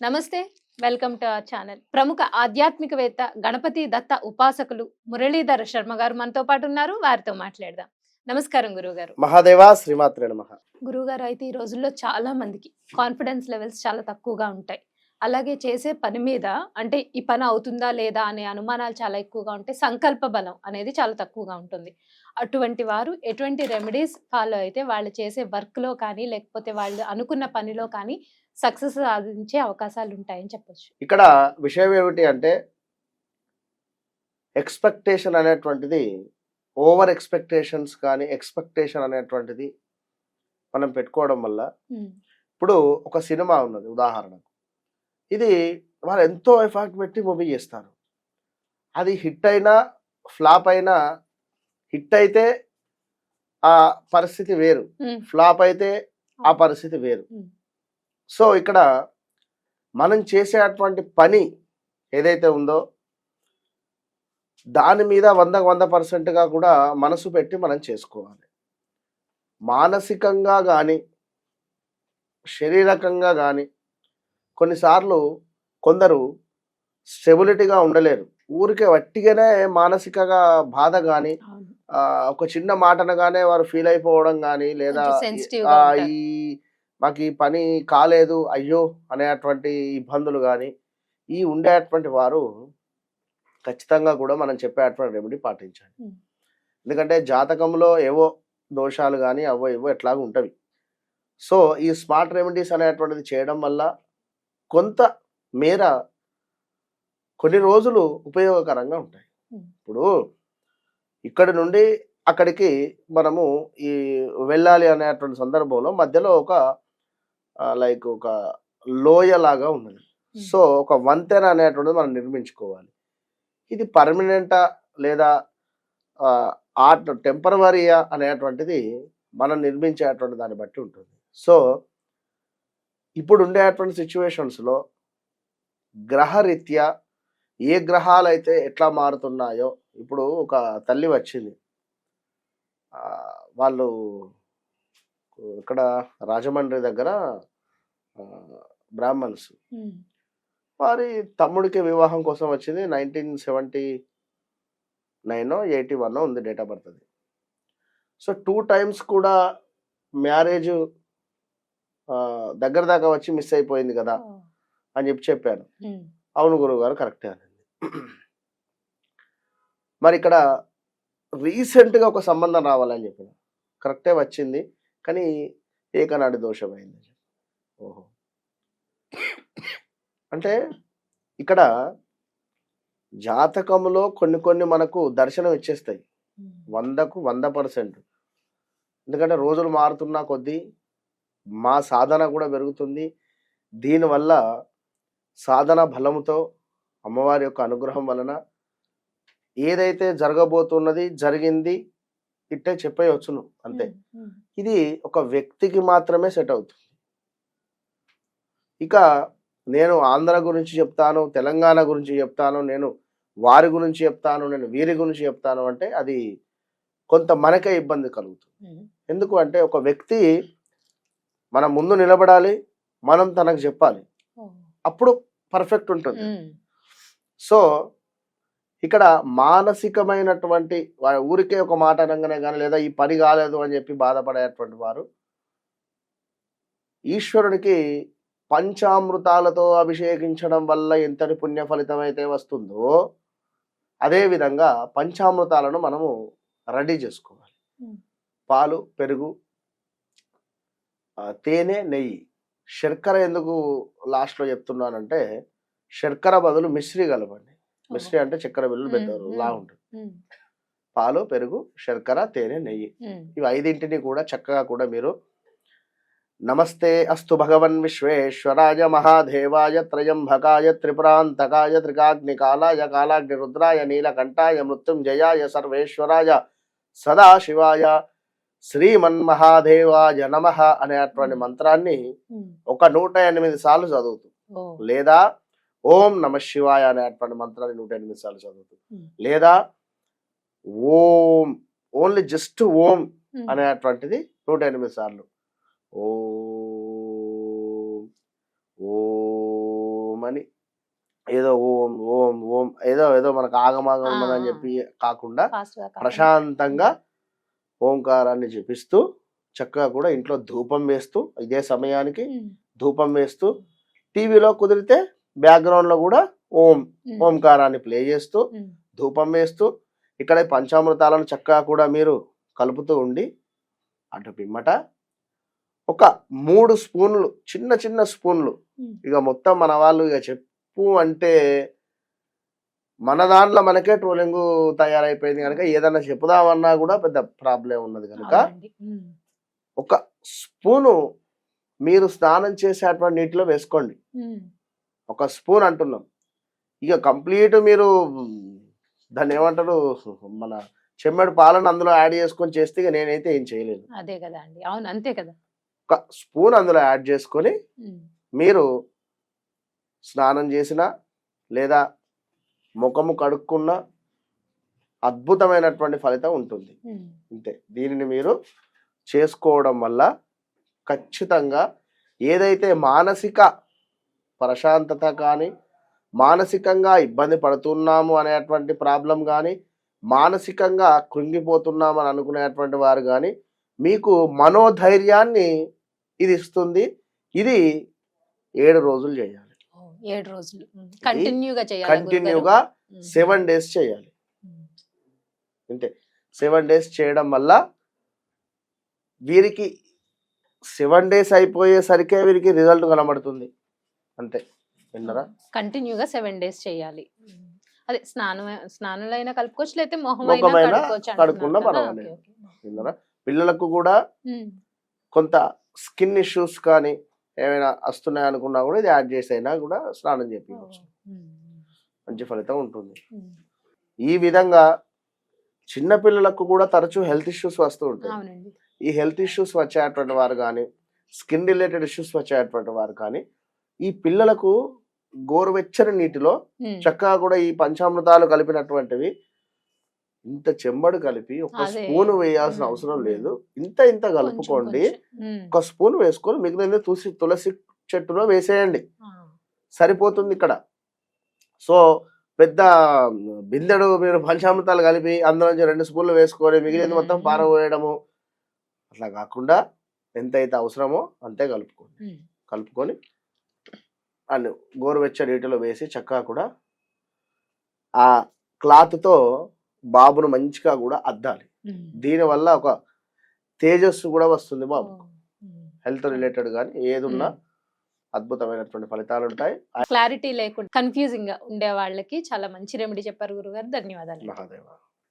నమస్తే. Welcome to our channel. ప్రముఖ ఆధ్యాత్మికవేత్త, గణపతి దత్త ఉపాసకులు మురళీధర శర్మ గారు మనతో పాటు ఉన్నారు. వారితో మాట్లాడదాం. నమస్కారం గురువుగారు. మహాదేవా శ్రీమాత్రే నమః. గురువుగారు, అయితే ఈ రోజుల్లో చాలా మందికి కాన్ఫిడెన్స్ లెవెల్స్ చాలా తక్కువగా ఉంటాయి. అలాగే చేసే పని మీద అంటే ఈ పని అవుతుందా లేదా అనే అనుమానాలు చాలా ఎక్కువగా ఉంటాయి. సంకల్ప బలం అనేది చాలా తక్కువగా ఉంటుంది. అటువంటి వారు ఎటువంటి రెమెడీస్ ఫాలో అయితే వాళ్ళు చేసే వర్క్‌లో కానీ, లేకపోతే వాళ్ళు అనుకున్న పనిలో కానీ సక్సెస్ సాధించే అవకాశాలు ఉంటాయని చెప్పొచ్చు. ఇక్కడ విషయం ఏమిటి అంటే ఎక్స్‌పెక్టేషన్ అనేటువంటిది ఓవర్ ఎక్స్‌పెక్టేషన్స్ కానీ, ఎక్స్‌పెక్టేషన్ అనేటువంటిది మనం పెట్టుకోవడం వల్ల హ్మ్. ఇప్పుడు ఒక సినిమా ఉన్నది ఉదాహరణకు. ఇది వాళ్ళు ఎంతో ఎఫర్ట్ పెట్టి మూవీ చేస్తారు. అది హిట్ అయినా, ఫ్లాప్ అయినా హిట్ అయితే ఆ పరిస్థితి వేరు. హ్మ్. ఫ్లాప్ అయితే ఆ పరిస్థితి వేరు. హ్మ్. సో, ఇక్కడ మనం చేసేటువంటి పని ఏదైతే ఉందో దాని మీద 100కి 100%గా కూడా మనసు పెట్టి మనం చేసుకోవాలి. మానసికంగా గానీ, శారీరకంగా గానీ కొన్నిసార్లు కొందరు స్టెబిలిటీగా ఉండలేరు. ఊరికే వట్టిగానే మానసికంగా బాధ గానీ, అవును. ఒక చిన్న మాట అనగానే వారు ఫీల్ అయిపోవడం గానీ, లేదా కొంచెం సెన్సిటివ్‌గా ఉంటారు. ఈ మాకీ పని కాలేదు, అయ్యో! అనేటువంటి ఇబ్బందులు గానీ, ఈ ఉండేటువంటి వారు ఖచ్చితంగా కూడా మనం చెప్పేటువంటి రెమెడీ పాటించాలి. హ్మ్. ఎందుకంటే జాతకంలో ఏవో దోషాలు గానీ, అవో ఇవో ఎట్లాగో ఉంటవి. సో, ఈ స్మార్ట్ రెమెడీస్ అనేటువంటిది చేయడం వల్ల కొంత మేర కొన్ని రోజులు ఉపయోగకరంగా ఉంటాయి. హ్మ్. ఇప్పుడు ఇక్కడి నుండి అక్కడికి మనము ఈ వెళ్ళాలి అనేటువంటి సందర్భంలో మధ్యలో ఒక లైక్ ఒక లోయలాగా ఉన్నది. హ్మ్. సో, ఒక వంతెన అనేటువంటిది మనం నిర్మించుకోవాలి. ఇది పర్మనెంటా లేదా టెంపరవరీయా అనేటువంటిది మనం నిర్మించేటువంటి దాన్ని బట్టి ఉంటుంది. సో, ఇప్పుడు ఉండేటువంటి సిట్యుయేషన్స్‌లో గ్రహరీత్యా ఏ గ్రహాలైతే ఎట్లా మారుతున్నాయో ఇప్పుడు ఒక తల్లి వచ్చింది. వాళ్ళు ఇక్కడ రాజమండ్రి దగ్గర బ్రాహ్మణ్స్. హ్మ్. వారి తమ్ముడికి వివాహం కోసం వచ్చింది. 1979 81 ఉంది డేట్ ఆఫ్ బర్త్ అది. సో 2 టైమ్స్ కూడా మ్యారేజ్ దగ్గర దాకా వచ్చి మిస్ అయిపోయింది కదా! ఓహ్! అని చెప్పాను. హ్మ్. అవును గురువుగారు కరెక్టే అనింది. మరిక్కడ రీసెంట్‌గా ఒక సంబంధం రావాలని చెప్పాను. కరెక్టే వచ్చింది. కానీ ఏకనాడి దోషమైంది. ఓహో! అంటే ఇక్కడ జాతకంలో కొన్ని కొన్ని మనకు దర్శనం ఇచ్చేస్తాయి. హ్మ్. 100కు 100%. ఎందుకంటే రోజులు మారుతున్న కొద్దీ మా సాధన కూడా పెరుగుతుంది. దీనివల్ల సాధన బలముతో అమ్మవారి యొక్క అనుగ్రహం వలన ఏదైతే జరగబోతున్నది జరిగింది ఇట్టే చెప్పేయొచ్చును అంతే. హ్మ్. హ్మ్. ఇది ఒక వ్యక్తికి మాత్రమే సెట్ అవుతుంది. ఇక నేను ఆంధ్ర గురించి చెప్తాను, తెలంగాణ గురించి చెప్తాను, నేను వారి గురించి చెప్తాను, నేను వీరి గురించి చెప్తాను అంటే అది కొంత మనకే ఇబ్బంది కలుగుతుంది. హ్మ్. ఎందుకు అంటే ఒక వ్యక్తి మన ముందు నిలబడాలి, మనం తనకు చెప్పాలి. ఓహ్! అప్పుడు పర్ఫెక్ట్ ఉంటుంది. హ్మ్. సో, ఇక్కడ మానసికమైనటువంటి ఊరికే ఒక మాట అనంగానే గాని లేదా ఈ పని కాలేదు అని చెప్పి బాధపడేటువంటి వారు ఈశ్వరునికి పంచామృతాలతో అభిషేకించడం వల్ల ఎంతటి పుణ్య ఫలితం అయితే వస్తుందో అదే విధంగా పంచామృతాలను మనము రెడీ చేసుకోవాలి. హ్మ్. పాలు, పెరుగు, తేనె, నెయ్యి. శర్కర ఎందుకు లాస్ట్‌లో చెప్తున్నానంటే శర్కర బదులు మిశ్రీ కలపండి. ఓహ్! మిశ్రీ అంటే చక్కెర బిళ్ళలు హ్మ్. పెద్దలు హ్మ్. లాగుంటుంది. హ్మ్. పాలు, పెరుగు, శర్కర, తేనె, నెయ్యి. హ్మ్. ఇవి 5ంటిని కూడా చక్కగా కూడా మీరు నమస్తే అస్తు భగవన్ విశ్వేశ్వరాయ మహాదేవాయ త్రయంబకాయ త్రిపురాంతకాయ త్రికాగ్నికాలాయ కాలాగ్నిరుద్రాయ నీలకంఠాయ మృత్యుంజయాయ సర్వేశ్వరాయ సదాశివాయ శ్రీమన్మహాదేవాయ నమః అనేటువంటి మంత్రాన్ని హ్మ్. ఒక 108 సార్లు చదువుతూ ఓహ్! లేదా ఓం నమ శివాయ అనేటువంటి మంత్రాన్ని 108 సార్లు చదువుతూ హ్మ్. లేదా ఓం ఓన్లీ జస్ట్ ఓం హ్మ్. అనేటువంటిది 108 సార్లు ఓం ఓం ఏదో ఓం ఓం ఓం ఏదో ఏదో మనకు ఆగమాగం ఆ, ఉన్నదని ఆ. చెప్పి కాకుండా ఫాస్ట్ గా కాకుండా. ప్రశాంతంగా ఓంకారాన్ని జపిస్తూ చక్కగా కూడా ఇంట్లో ధూపం వేస్తూ ఇదే సమయానికి ఉమ్, ధూపం వేస్తూ టీవీలో కుదిరితే background లో కూడా ఓం ఉమ్, ఓంకారాన్ని ప్లే చేస్తూ ఉమ్, ధూపం వేస్తూ ఇక్కడ ఈ పంచామృతాలను చక్కగా కూడా మీరు కలుపుతూ ఉండి అటు పిమ్మట ఒక 3 స్పూన్లు చిన్న చిన్న స్పూన్లు ఉమ్. ఇక మొత్తం మన వాళ్ళు ఇక చెప్పు అంటే మన దాంట్లో మనకే ట్రోలింగ్ తయారైపోయింది కనుక ఏదన్నా చెప్పుదామన్నా కూడా పెద్ద ప్రాబ్లం ఉన్నది కనుక అవునండి. ఉమ్, ఒక స్పూను మీరు స్నానం చేసేటువంటి నీటిలో వేసుకోండి. ఉమ్, ఒక స్పూన్ అంటున్నాం. ఇక కంప్లీట్ మీరు దాన్ని ఏమంటారు మన చెమ్మెడు పాలను అందులో యాడ్ చేసుకొని చేస్తే ఇక నేనైతే ఏం చేయలేను. అదే కదా అండి. అవును, అంతే కదా. ఒక స్పూన్ అందులో యాడ్ చేసుకొని ఉమ్, మీరు స్నానం చేసినా లేదా ముఖము కడుక్కున్న అద్భుతమైనటువంటి ఫలితం ఉంటుంది. ఉమ్, అంతే. దీనిని మీరు చేసుకోవడం వల్ల ఖచ్చితంగా ఏదైతే మానసిక ప్రశాంతత కానీ మానసికంగా ఇబ్బంది పడుతున్నాము అనేటువంటి ప్రాబ్లం కానీ మానసికంగా కృంగిపోతున్నాము అని అనుకునేటువంటి వారు కానీ మీకు మనోధైర్యాన్ని ఇది ఇస్తుంది. ఇది 7 రోజులు చేయాలి. ఓ, 7 రోజులు కంటిన్యూగా చేయాలి. కంటిన్యూగా 7 డేస్ చేయాలి. అంతే. 7 డేస్ చేయడం వల్ల వీరికి 7 డేస్ అయిపోయేసరికే వీరికి రిజల్ట్ కనబడుతుంది. అంతే. విన్నారా? కంటిన్యూగా 7 డేస్ చేయాలి. అదే స్నానంలో అయినా కలుపుకోవచ్చు, లేకపోతే ముఖమైనా మొహమైనా కడుక్కోవచ్చు కడుక్కున్నా అంటున్నారు కదా. పర్వాలేదు. Okay, okay. విన్నారా? పిల్లలకు కూడా ఉమ్, కొంత స్కిన్ ఇష్యూస్ కానీ ఏమైనా వస్తున్నాయి అనుకున్నా కూడా ఇది యాడ్ చేసైనా కూడా స్నానం చేయించవచ్చు. ఉమ్, మంచి ఫలితం ఉంటుంది. ఉమ్, ఈ విధంగా చిన్న పిల్లలకు కూడా తరచూ హెల్త్ ఇష్యూస్ వస్తూ ఉంటాయి. అవునండి. ఈ హెల్త్ ఇష్యూస్ వచ్చేటువంటి వారు కానీ స్కిన్ రిలేటెడ్ ఇష్యూస్ వచ్చేటువంటి వారు కానీ ఈ పిల్లలకు గోరువెచ్చని నీటిలో ఉమ్, చక్కగా కూడా ఈ పంచామృతాలు కలిపినటువంటివి ఇంత చెంబడు కలిపి ఒక అదే. స్పూన్ వేయాల్సిన ఉమ్, అవసరం ఉమ్. లేదు. ఇంత ఇంత కొంచెం కలుపుకోండి. కొంచెం. ఉమ్, ఒక స్పూన్ వేసుకొని మిగిలిన తులసి చెట్టులో వేసేయండి. ఆ, సరిపోతుంది ఇక్కడ. సో పెద్ద బిందెడు మీరు పంచామృతాలు కలిపి అందులో నుంచి 2 స్పూన్లు వేసుకొని మిగిలింది మొత్తం పారవేయడము అట్లా కాకుండా ఎంతైతే అవసరమో అంతే కలుపుకోండి. ఉమ్, కలుపుకొని అండ్ గోరువెచ్చని నీటిలో వేసి చక్కగా కూడా ఆ క్లాత్తో బాబును మంచిగా కూడా అద్దాలి. ఉమ్. దీనివల్ల ఒక తేజస్సు కూడా వస్తుంది బాబు. ఓ, ఉమ్. హెల్త్ రిలేటెడ్ కానీ ఏది ఉన్నా అద్భుతమైనటువంటి ఫలితాలు ఉంటాయి. క్లారిటీ లేకుండా కన్ఫ్యూజింగ్ గా ఉండే వాళ్ళకి చాలా మంచి రెమెడీ చెప్పారు గురుగారు. ధన్యవాదాలు. మహాదేవ.